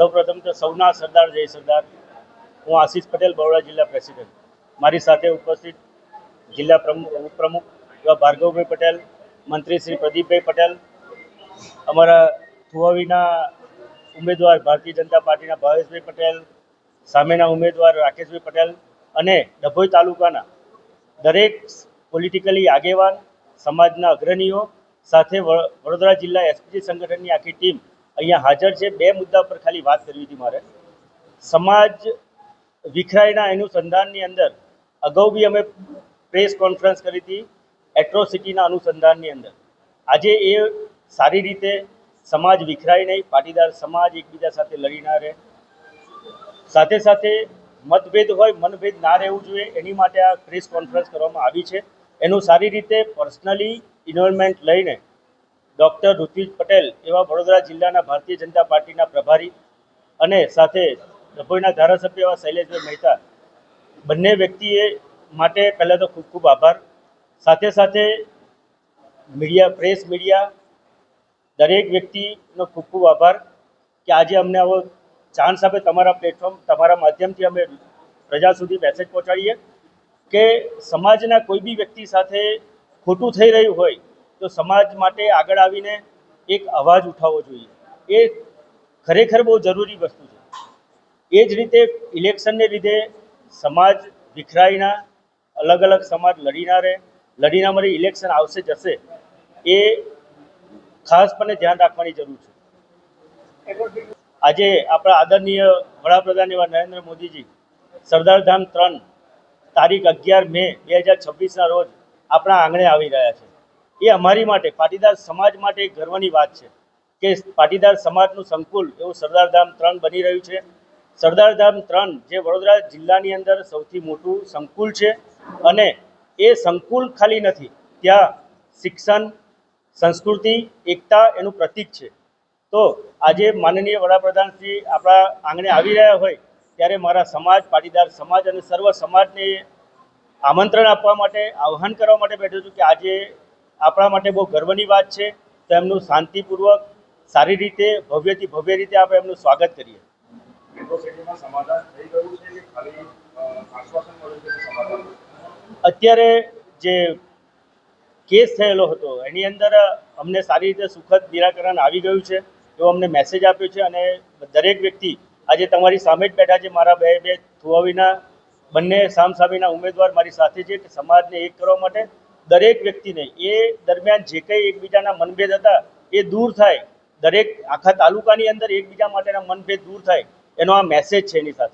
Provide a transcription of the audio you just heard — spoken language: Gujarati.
સૌપ્રથમ તો સૌના સરદાર જય સરદાર. હું આશીષ પટેલ, બરોડા જિલ્લા પ્રેસિડેન્ટ. મારી સાથે ઉપસ્થિત જિલ્લા ઉપપ્રમુખ એવા ભાર્ગવભાઈ પટેલ, મંત્રી શ્રી પ્રદીપભાઈ પટેલ, અમારા થુવાવીના ઉમેદવાર ભારતીય જનતા પાર્ટીના ભાવેશભાઈ પટેલ, સામેના ઉમેદવાર રાકેશભાઈ પટેલ અને ડભોઈ તાલુકાના દરેક પોલિટિકલી આગેવાન, સમાજના અગ્રણીઓ સાથે વડોદરા જિલ્લા એસપીજી સંગઠનની આખી ટીમ અહીંયા હાજર છે. બે મુદ્દા પર ખાલી વાત કરવી હતી મારે. સમાજ વિખરાયના અનુસંધાનની અંદર અગાઉ બી અમે પ્રેસ કોન્ફરન્સ કરી હતી એટ્રોસિટીના અનુસંધાનની અંદર. આજે એ સારી રીતે સમાજ વિખરાય નહીં, પાટીદાર સમાજ એકબીજા સાથે લડી ના રહે, સાથે સાથે મતભેદ હોય મનભેદ ના રહેવું જોઈએ, એની માટે આ પ્રેસ કોન્ફરન્સ કરવામાં આવી છે. એનું સારી રીતે પર્સનલી ઇન્વોલ્વમેન્ટ લઈને ડૉક્ટર ઋત્વિજ પટેલ એવા વડોદરા જિલ્લાના ભારતીય જનતા પાર્ટીના પ્રભારી અને સાથે ડભોઈના ધારાસભ્ય એવા શૈલેષભાઈ મહેતા, બંને વ્યક્તિએ માટે પહેલાં તો ખૂબ ખૂબ આભાર. સાથે સાથે મીડિયા, પ્રેસ મીડિયા, દરેક વ્યક્તિનો ખૂબ ખૂબ આભાર કે આજે અમને આવો ચાન્સ આપે, તમારા પ્લેટફોર્મ, તમારા માધ્યમથી અમે પ્રજા સુધી મેસેજ પહોંચાડીએ કે સમાજના કોઈ બી વ્યક્તિ સાથે ખોટું થઈ રહ્યું હોય તો સમાજ માટે આગળ આવીને એક અવાજ ઉઠાવવો જોઈએ. એ ખરેખર બહુ જરૂરી વસ્તુ છે. એ જ રીતે ઇલેક્શનને લીધે સમાજ વિખરાઈના, અલગ અલગ સમાજ લડી ના રહે, લડી ના મરે, ઇલેક્શન આવશે જશે, એ ખાસપણે ધ્યાન રાખવાની જરૂર છે. આજે આપણા આદરણીય વડાપ્રધાન એવા નરેન્દ્ર મોદીજી સરદારધામ 3 તારીખ 11 મે 2026ના રોજ આપણા આંગણે આવી રહ્યા છે. એ અમારી માટે, પાટીદાર સમાજ માટે એક ગર્વની વાત છે કે પાટીદાર સમાજનું સંકુલ એવું સરદારધામ 3 બની રહ્યું છે. સરદારધામ 3 જે વડોદરા જિલ્લાની અંદર સૌથી મોટું સંકુલ છે અને એ સંકુલ ખાલી નથી, ત્યાં શિક્ષણ, સંસ્કૃતિ, એકતા એનું પ્રતીક છે. તો આજે માનનીય વડાપ્રધાન શ્રી આપણા આંગણે આવી રહ્યા હોય ત્યારે મારા સમાજ, પાટીદાર સમાજ અને સર્વ સમાજને આમંત્રણ આપવા માટે, આહ્વાન કરવા માટે બેઠો છું કે આજે આપણા માટે બહુ ગર્વની વાત છે. તો એમનું શાંતિપૂર્વક, સારી રીતે, ભવ્યથી ભવ્ય રીતે આપણે એમનું સ્વાગત કરીએ. અત્યારે જે કેસ થયેલો હતો એની અંદર અમને સારી રીતે સુખદ નિરાકરણ આવી ગયું છે એવો અમને મેસેજ આપ્યો છે. અને દરેક વ્યક્તિ આજે તમારી સામે જ બેઠા છે, મારા બે થુવાવીના બંને સામસામેના ઉમેદવાર મારી સાથે છે કે સમાજને એક કરવા માટે દરેક વ્યક્તિને એ દરમિયાન જે કંઈ એકબીજાના મનભેદ હતા એ દૂર થાય, દરેક આખા તાલુકાની અંદર એકબીજા માટેના મનભેદ દૂર થાય, એનો આ મેસેજ છે એની સાથે.